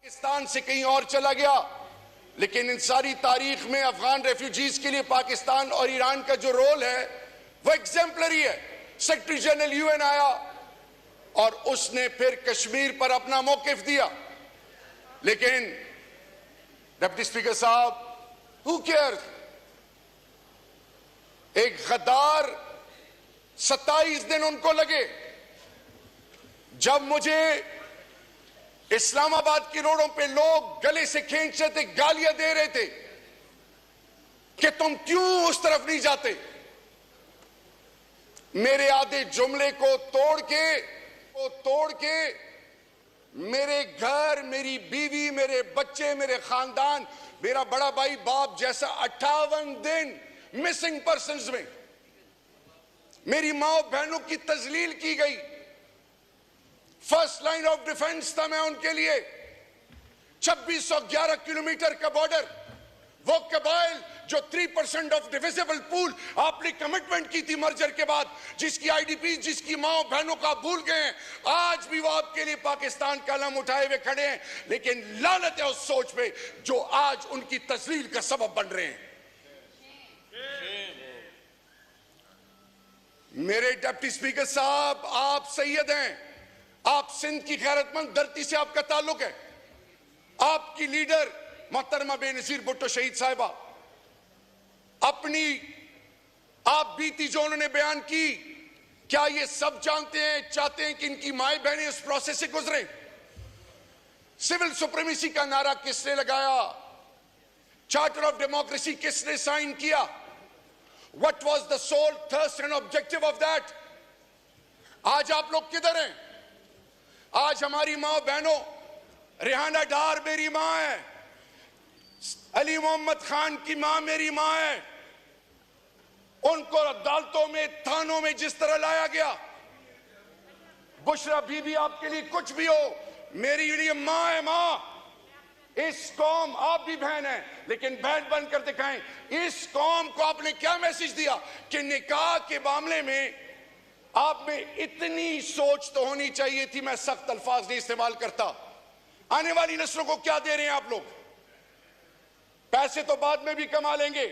पाकिस्तान से कहीं और चला गया, लेकिन इन सारी तारीख में अफगान रेफ्यूजीज के लिए पाकिस्तान और ईरान का जो रोल है वो एग्जेम्पलरी है। सेक्रेटरी जनरल यूएन आया और उसने फिर कश्मीर पर अपना मौकिफ दिया, लेकिन डिप्टी स्पीकर साहब, हु केयर्स? एक गद्दार 27 दिन उनको लगे। जब मुझे इस्लामाबाद की रोडों पे लोग गले से खींच रहे थे, गालियां दे रहे थे कि तुम क्यों उस तरफ नहीं जाते, मेरे आधे जुमले को तोड़ के मेरे घर, मेरी बीवी, मेरे बच्चे, मेरे खानदान, मेरा बड़ा भाई बाप जैसा 58 दिन मिसिंग पर्सन्स में मेरी मां बहनों की तजलील की गई। फर्स्ट लाइन ऑफ डिफेंस था मैं उनके लिए। 2611 किलोमीटर का बॉर्डर, वो कबाइल जो 3% ऑफ डिविजिबल पूल आपने कमिटमेंट की थी मर्जर के बाद, जिसकी आईडीपी, जिसकी मां बहनों का भूल गए हैं, आज भी वो आपके लिए पाकिस्तान का अलम उठाए हुए खड़े हैं। लेकिन लानत है उस सोच पे जो आज उनकी तस्लील का सबब बन रहे हैं। मेरे डिप्टी स्पीकर साहब, आप सैयद हैं, आप सिंध की गैरतमंद धरती से आपका ताल्लुक है। आपकी लीडर मोहतरमा बेनजीर भुट्टो शहीद साहिबा, अपनी आप बीती जो उन्होंने बयान की, क्या ये सब जानते हैं, चाहते हैं कि इनकी माए बहनें इस प्रोसेस से गुजरे? सिविल सुप्रीमेसी का नारा किसने लगाया? चार्टर ऑफ डेमोक्रेसी किसने साइन किया? What was the sole thirst and objective of that? आज आप लोग किधर हैं? आज हमारी माँ बहनों, रेहाना डार मेरी माँ है, अली मोहम्मद खान की माँ मेरी माँ है, उनको अदालतों में, थानों में जिस तरह लाया गया, बुशरा बीबी आपके लिए कुछ भी हो, मेरी लिए माँ है। माँ, इस कौम, आप भी बहन हैं लेकिन बहन बनकर दिखाएं। इस कौम को आपने क्या मैसेज दिया कि निकाह के मामले में आप में इतनी सोच तो होनी चाहिए थी, मैं सख्त अल्फाज नहीं इस्तेमाल करता। आने वाली नस्लों को क्या दे रहे हैं आप लोग? पैसे तो बाद में भी कमा लेंगे।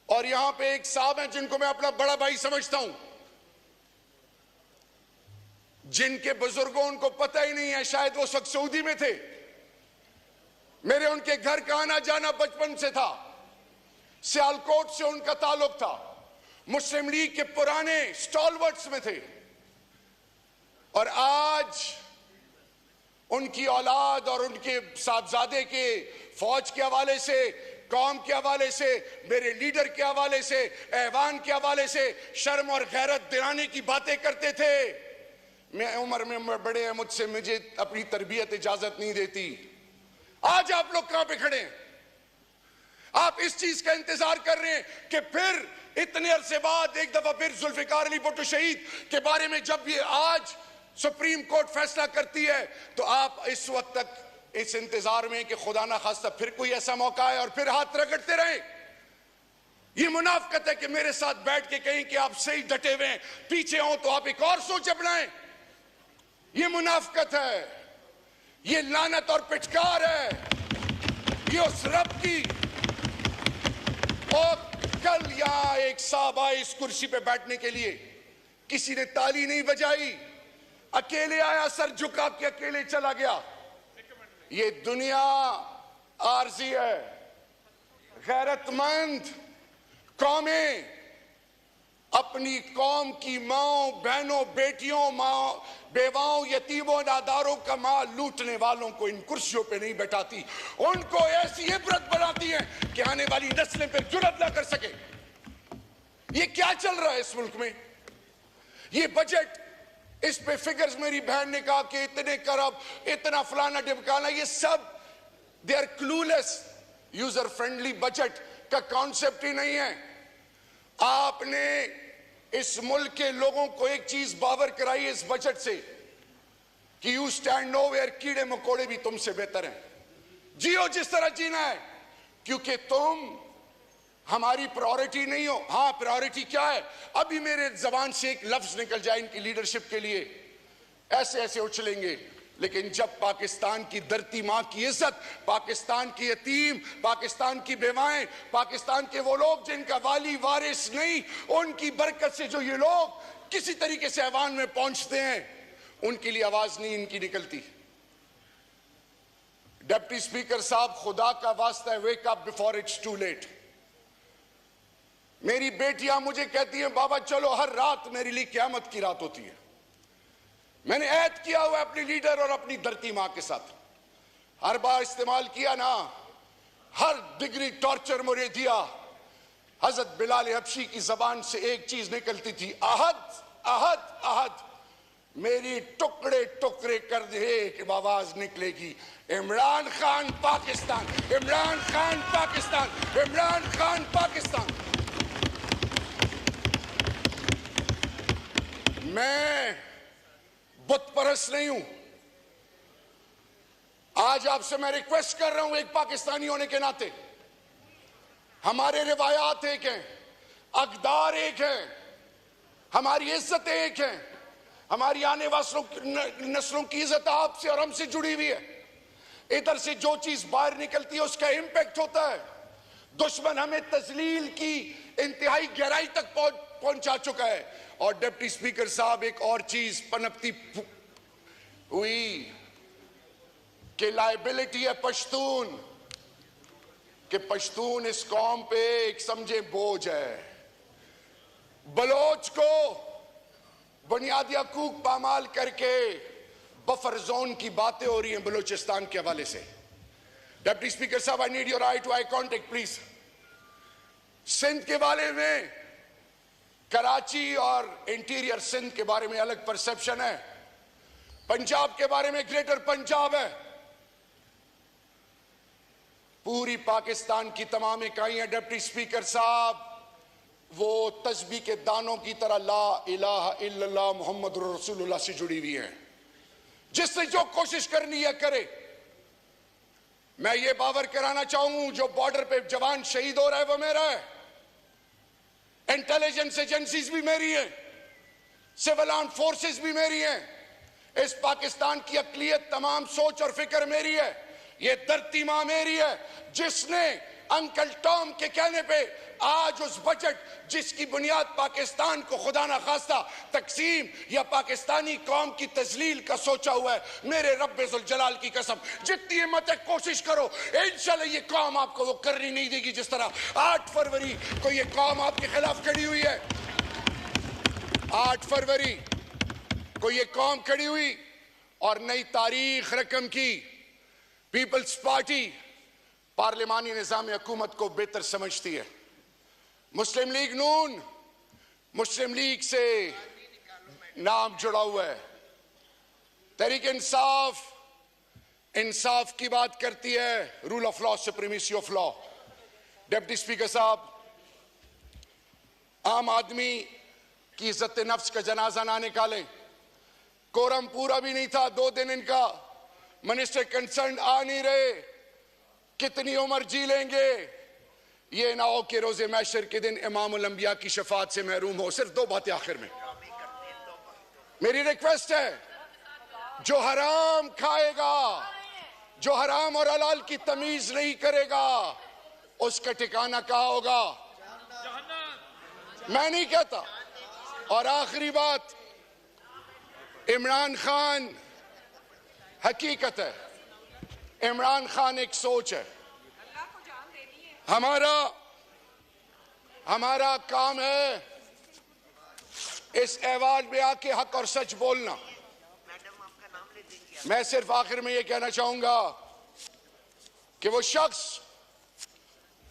और यहां पे एक साहब हैं जिनको मैं अपना बड़ा भाई समझता हूं, जिनके बुजुर्गों, उनको पता ही नहीं है, शायद वो उस वक्त सऊदी में थे, मेरे उनके घर का आना जाना बचपन से था, सियालकोट से उनका ताल्लुक था, मुस्लिम लीग के पुराने स्टॉलवर्ट्स में थे, और आज उनकी औलाद और उनके साहबजादे के फौज के हवाले से, कौम के हवाले से, मेरे लीडर के हवाले से, ऐवान के हवाले से शर्म और गैरत दिलाने की बातें करते थे। मैं उम्र में बड़े हैं मुझसे, मुझे अपनी तरबियत इजाजत नहीं देती। आज आप लोग कहां पे खड़े हैं? आप इस चीज का इंतजार कर रहे हैं कि फिर इतने अरसे बाद एक दफा फिर जुल्फिकार अली भुट्टो शहीद के बारे में जब ये आज सुप्रीम कोर्ट फैसला करती है तो आप इस वक्त तक इस इंतजार में कि खुदा ना खास्ता फिर कोई ऐसा मौका है और फिर हाथ रगड़ते रहे। ये मुनाफकत है कि मेरे साथ बैठ के कहें कि आप सही डटे हुए हैं, पीछे हो तो आप एक और सोच अपनाएं। ये मुनाफकत है, ये लानत और पिटकार है, ये उस रब की। और कल यहां एक साहब आए इस कुर्सी पे बैठने के लिए, किसी ने ताली नहीं बजाई, अकेले आया, सर झुका के अकेले चला गया। ये दुनिया आरजी है। गैरतमंद कौमें अपनी कौम की माओ बहनों, बेटियों, मां, बेवाओं, यतीमों, नादारों का माल लूटने वालों को इन कुर्सियों पे नहीं बैठाती, उनको ऐसी इबरत बनाती हैं कि आने वाली नस्लें फिर जुर्रत ना कर सके। ये क्या चल रहा है इस मुल्क में? ये बजट, इस पे फिगर्स मेरी बहन ने कहा कि इतने करब, इतना फलाना ढिमकाना, ये सब they are clueless. User friendly budget का कॉन्सेप्ट ही नहीं है। आपने इस मुल्क के लोगों को एक चीज बावर कराई इस बजट से कि यू स्टैंड नोवेयर, कीड़े मकोड़े भी तुमसे बेहतर हैं, जियो जिस तरह जीना है, क्योंकि तुम हमारी प्रायोरिटी नहीं हो। हाँ, प्रायोरिटी क्या है? अभी मेरे जबान से एक लफ्ज निकल जाए इनकी लीडरशिप के लिए, ऐसे ऐसे उछलेंगे, लेकिन जब पाकिस्तान की धरती मां की इज्जत, पाकिस्तान की यतीम, पाकिस्तान की बेवाएं, पाकिस्तान के वो लोग जिनका वाली वारिस नहीं, उनकी बरकत से जो ये लोग किसी तरीके से ऐवान में पहुंचते हैं, उनके लिए आवाज नहीं इनकी निकलती। डिप्टी स्पीकर साहब, खुदा का वास्ता है, wake up before it's too late. मेरी बेटियां मुझे कहती हैं बाबा चलो, हर रात मेरे लिए क़यामत की रात होती है। मैंने ऐद किया हुआ अपनी लीडर और अपनी धरती मां के साथ, हर बार इस्तेमाल किया ना, हर डिग्री टॉर्चर मुझे दिया। हजरत बिलाल हबशी की जबान से एक चीज निकलती थी, अहद अहद अहद। मेरी टुकड़े टुकड़े कर दे कि आवाज निकलेगी, इमरान खान पाकिस्तान, इमरान खान पाकिस्तान, इमरान खान पाकिस्तान। मैं बुत परस्त नहीं हूं। आज आपसे मैं रिक्वेस्ट कर रहा हूं, एक पाकिस्तानी होने के नाते, हमारे रिवायात एक हैं, अक़दार एक हैं, हमारी इज्जत एक है, हमारी आने वाली नस्लों की इज्जत आपसे और हमसे जुड़ी हुई है। इधर से जो चीज बाहर निकलती है उसका इंपैक्ट होता है। दुश्मन हमें तजलील की इंतहाई गहराई तक पहुंचा चुका है। और डिप्टी स्पीकर साहब, एक और चीज पनपती हुई कि लायबिलिटी है पश्तून, कि पश्तून इस कौम पे एक समझे बोझ है। बलोच को बुनियादी हकूक पामाल करके बफर जोन की बातें हो रही हैं बलूचिस्तान के हवाले से। डिप्टी स्पीकर साहब, I need your eye to eye contact please. Sindh के बारे में, कराची और इंटीरियर सिंध के बारे में अलग परसेप्शन है, पंजाब के बारे में ग्रेटर पंजाब है। पूरी पाकिस्तान की तमाम इकाइयां डिप्टी स्पीकर साहब वो तस्बीह के दानों की तरह ला इलाहा इल्लल्लाह मुहम्मद रसूलुल्लाह से जुड़ी हुई हैं। जिससे जो कोशिश करनी है करे। मैं ये बावर कराना चाहूं, जो बॉर्डर पे जवान शहीद हो रहा है वो मेरा है, इंटेलिजेंस एजेंसीज भी मेरी है, सिविल आर्म फोर्सेस भी मेरी हैं। इस पाकिस्तान की अक़लियत, तमाम सोच और फिक्र मेरी है। ये धरती मां मेरी है, जिसने अंकल टॉम के कहने पे आज उस बजट जिसकी बुनियाद पाकिस्तान को खुदा ना खास्ता तकसीम या पाकिस्तानी कौम की तजलील का सोचा हुआ है, मेरे रब्बे जुल जलाल की कसम, जितनी हिम्मत है कोशिश करो, इंशाल्लाह ये कौम आपको वो करनी नहीं देगी जिस तरह 8 फरवरी को ये कौम आपके खिलाफ खड़ी हुई है। 8 फरवरी को ये कौम खड़ी हुई और नई तारीख रकम की। पीपल्स पार्टी पार्लिमानी निजाम हुकूमत को बेहतर समझती है। मुस्लिम लीग नून, मुस्लिम लीग से नाम जुड़ा हुआ है। तहरीक इंसाफ, इंसाफ की बात करती है, rule of law, supremacy of law. Deputy speaker साहब, आम आदमी की इज्जत नफ्स का जनाजा ना निकालें। कोरम पूरा भी नहीं था, 2 दिन इनका मिनिस्टर कंसर्न आ नहीं रहे। कितनी उम्र जी लेंगे? ये ना हो कि रोजे महशर के दिन इमाम उल अंबिया की शफात से महरूम हो। सिर्फ 2 बातें आखिर में। मेरी रिक्वेस्ट है, जो हराम खाएगा, जो हराम और हलाल की तमीज नहीं करेगा, उसका ठिकाना कहाँ होगा? मैं नहीं कहता। और आखिरी बात, इमरान खान हकीकत है, इमरान खान एक सोच है। हमारा काम है इस ऐवान में आके हक और सच बोलना। मैं सिर्फ आखिर में यह कहना चाहूंगा कि वो शख्स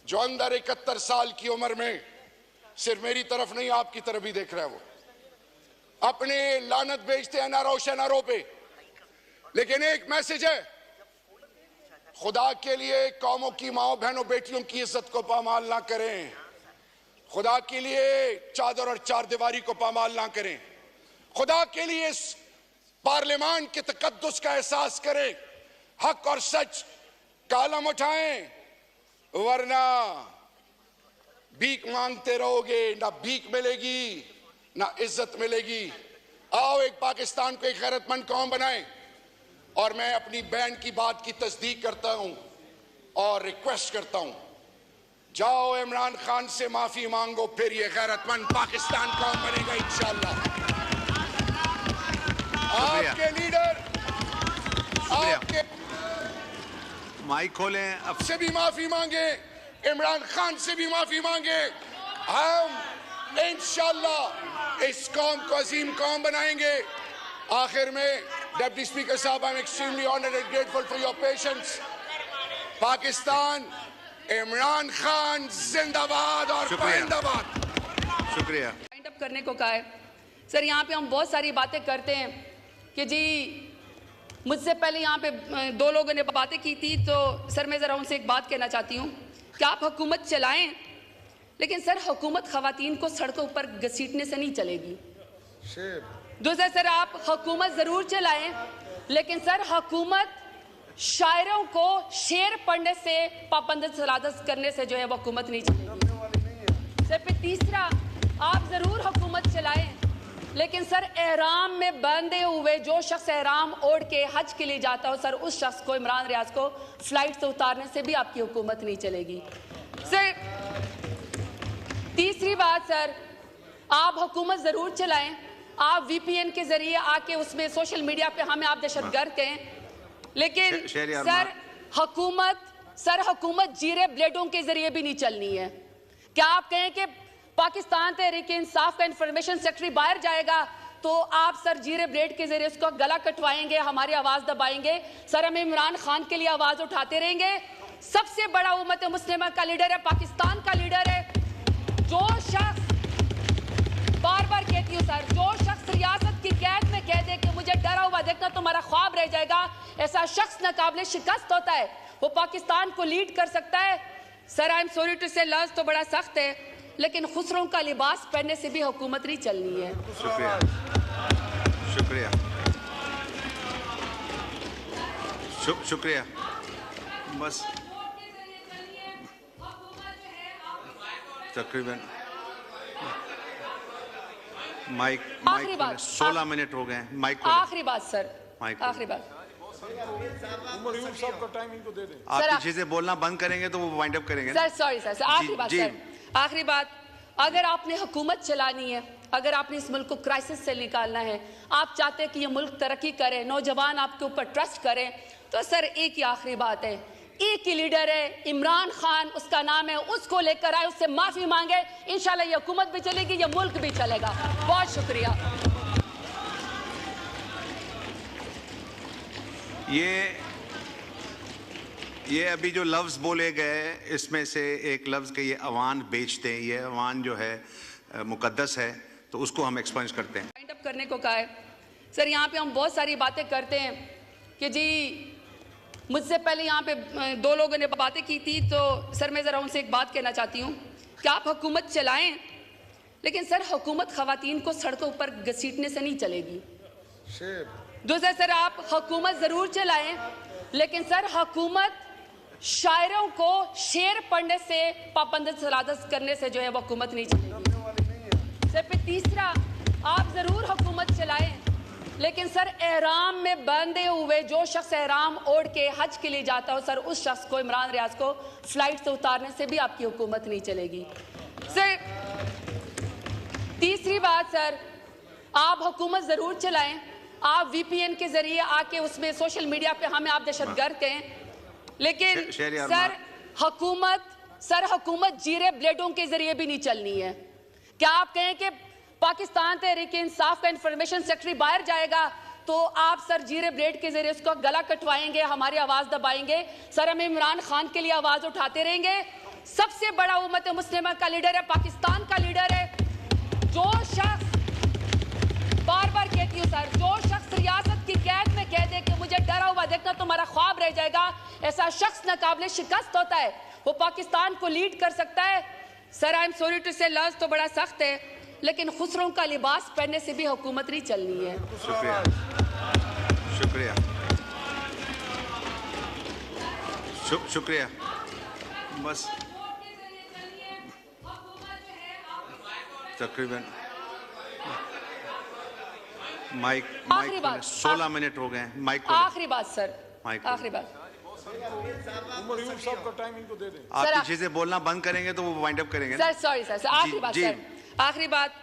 जो अंदर 71 साल की उम्र में, सिर्फ मेरी तरफ नहीं आपकी तरफ भी देख रहा है, वो अपने लानत भेजते हैं नारों शनारों पे, लेकिन एक मैसेज है, खुदा के लिए कौमों की माओ बहनों बेटियों की इज्जत को पामाल ना करें। खुदा के लिए चादर और चार दीवारी को पामाल ना करें। खुदा के लिए इस पार्लियामान के तकद्दुस का एहसास करें। हक और सच का आलम उठाएं, वरना भीख मांगते रहोगे, ना भीख मिलेगी ना इज्जत मिलेगी। आओ एक पाकिस्तान को एक गैरतमंद कौम बनाएं। और मैं अपनी बहन की बात की तस्दीक करता हूं और रिक्वेस्ट करता हूं, जाओ इमरान खान से माफी मांगो, फिर ये गैरतमंद पाकिस्तान कौन बनेगा इंशाअल्लाह। आपके लीडर, आपके माइक खोलें, अब से भी माफी मांगे, इमरान खान से भी माफी मांगे। हम इंशाअल्लाह इस कौम को अजीम कौम बनाएंगे। आखिर में डिप्टी स्पीकर साहब, I am extremely honoured and grateful for your patience. Pakistan, Imran Khan जिंदाबाद और पाइंदाबाद। शुक्रिया। वाइंड अप करने को कहा है सर। यहाँ पे हम बहुत सारी बातें करते हैं कि जी मुझसे पहले यहाँ पे दो लोगों ने बातें की थी, तो सर मैं ज़रा उनसे एक बात कहना चाहती हूँ कि आप हुकूमत चलाएं, लेकिन सर हुकूमत ख़वातीन को सड़कों पर घसीटने से नहीं चलेगी। दूसरा सर, आप हुकूमत ज़रूर चलाएं, लेकिन सर हुकूमत शायरों को शेर पढ़ने से पाबंद सलादत करने से जो है वो हुकूमत नहीं चलेगी। सर फिर तीसरा, आप ज़रूर हुकूमत चलाएं, लेकिन सर एहराम में बंधे हुए जो शख्स एहराम ओढ़ के हज के लिए जाता हो, सर उस शख्स को, इमरान रियाज को फ्लाइट से उतारने से भी आपकी हुकूमत नहीं चलेगी। सर तीसरी बात, सर आप हुकूमत ज़रूर चलाएं, आप VPN के जरिए आके उसमें सोशल मीडिया पे हमें आप दहशतगर्द कहें, लेकिन सर हुकूमत जीरे ब्लेडों के जरिए भी नहीं चलनी है। क्या आप कहें कि पाकिस्तान तहरीक इंसाफ का इंफॉर्मेशन सेक्रेटरी बाहर जाएगा तो आप सर जीरे ब्लेड के जरिए उसको गला कटवाएंगे, हमारी आवाज दबाएंगे? सर हम इमरान खान के लिए आवाज उठाते रहेंगे। सबसे बड़ा उम्मत मुस्लिमा का लीडर है, पाकिस्तान का लीडर है। जो शख्स, बार बार कहती हूँ सर, जो शख्स रियासत की कैद में कह दे कि मुझे डरा हुआ देखना तुम्हारा ख्वाब रह जाएगा, ऐसा शख्स नाकाबिले शिकस्त होता है। वो पाकिस्तान को लीड कर सकता है। Sir I am sorry to say, लफ्ज़ तो बड़ा सख्त है, लेकिन खुसरों का लिबास पहनने से भी हुकूमत नहीं चलनी है। शुक्रिया, शुक्रिया, शुक्रिया। बस तकरीबन माइक 16 मिनट हो गए। माइक आखिरी बात सर, आखिरी बात, आप चीजें बोलना बंद करेंगे तो वो वाइंड अप करेंगे सर। सॉरी सर, आखिरी बात सर, आखिरी बात। अगर आपने हुकूमत चलानी है, अगर आपने इस मुल्क को क्राइसिस से निकालना है, आप चाहते हैं कि ये मुल्क तरक्की करे, नौजवान आपके ऊपर ट्रस्ट करें, तो सर एक ही आखिरी बात है, एक ही लीडर है इमरान खान, उसका नाम है, उसको लेकर आए, उससे माफी मांगे, इंशाल्लाह ये हुकूमत भी चलेगी, ये मुल्क भी चलेगा। बहुत शुक्रिया। ये अभी जो लफ्ज़ बोले गए, इसमें से एक लफ्ज़ के ये अवान बेचते हैं, ये अवान जो है मुकद्दस है, तो उसको हम एक्सपंज करते हैं। वाइंड अप करने को कहा है सर। यहाँ पे हम बहुत सारी बातें करते हैं कि जी मुझसे पहले यहाँ पे दो लोगों ने बातें की थी, तो सर मैं ज़रा उनसे एक बात कहना चाहती हूँ कि आप हुकूमत चलाएं, लेकिन सर हुकूमत ख़वातीन को सड़कों पर घसीटने से नहीं चलेगी। दूसरा सर, आप हुकूमत ज़रूर चलाएं, लेकिन सर हुकूमत शायरों को शेर पढ़ने से पाबंद सलादत करने से जो है वो हुकूमत नहीं चलेगी। सर फिर तीसरा, आप ज़रूर हुकूमत चलाएं, लेकिन सर एहराम में बंधे हुए जो शख्स एहराम ओढ़ के हज के लिए जाता हो, सर उस शख्स को, इमरान रियाज को फ्लाइट से उतारने से भी आपकी हुकूमत नहीं चलेगी। सर तीसरी बात, सर आप हुकूमत ज़रूर चलाएं, आप VPN के जरिए आके उसमें सोशल मीडिया पे हमें आप दहशतगर्द कहें, लेकिन सर हुकूमत जीरे ब्लेडों के जरिए भी नहीं चलनी है। क्या आप कहें कि पाकिस्तान तहरीक इंसाफ का इंफॉर्मेशन सेक्रेटरी बाहर जाएगा तो आप सर जीरे ब्लेड के जरिए उसको गला कटवाएंगे, हमारी आवाज दबाएंगे? सर हम इमरान खान के लिए आवाज उठाते रहेंगे। सबसे बड़ा उम्मत मुस्लिमा का लीडर है, पाकिस्तान का लीडर है। जो शख्स, बार बार कहती हूँ सर, जो शख्स रियासत की कैद में कह दे कि मुझे डरा हुआ देखना तुम्हारा ख्वाब रह जाएगा, ऐसा शख्स नाकाबिले शिकस्त होता है। वो पाकिस्तान को लीड कर सकता है। Sir I am sorry to say, लफ्ज़ तो बड़ा सख्त है, लेकिन खुसरों का लिबास पहनने से भी हुकूमत नहीं चलनी है। शुक्रिया, शुक्रिया, शुक्रिया। बस तकरीबन माइक आखिरी माइक बात, 16 मिनट हो गए। माइक खोलें। आखिरी बात सर, माइक आखिरी बात। आप पीछे से बोलना बंद करेंगे तो वो वाइंड अप करेंगे ना? सर सॉरी सर, आखिरी बात जी। सर, आखिरी बात।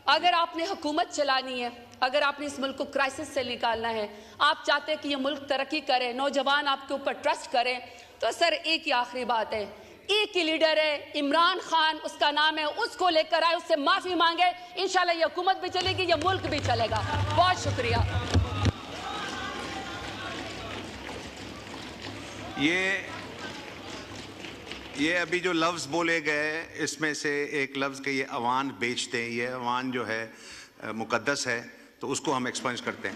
अगर आपने हुकूमत चलानी है, अगर आपने इस मुल्क को क्राइसिस से निकालना है, आप चाहते हैं कि ये मुल्क तरक्की करे, नौजवान आपके ऊपर ट्रस्ट करें, तो सर एक ही आखिरी बात है, एक ही लीडर है, इमरान खान उसका नाम है, उसको लेकर आए, उससे माफी मांगे, इंशाल्लाह ये हुकूमत भी चलेगी, ये मुल्क भी चलेगा। बहुत शुक्रिया। ये अभी जो लफ्ज़ बोले गए इसमें से एक लफ्ज़ के ये अवान बेचते हैं, ये अवान जो है मुकद्दस है, तो उसको हम एक्सपंज करते हैं।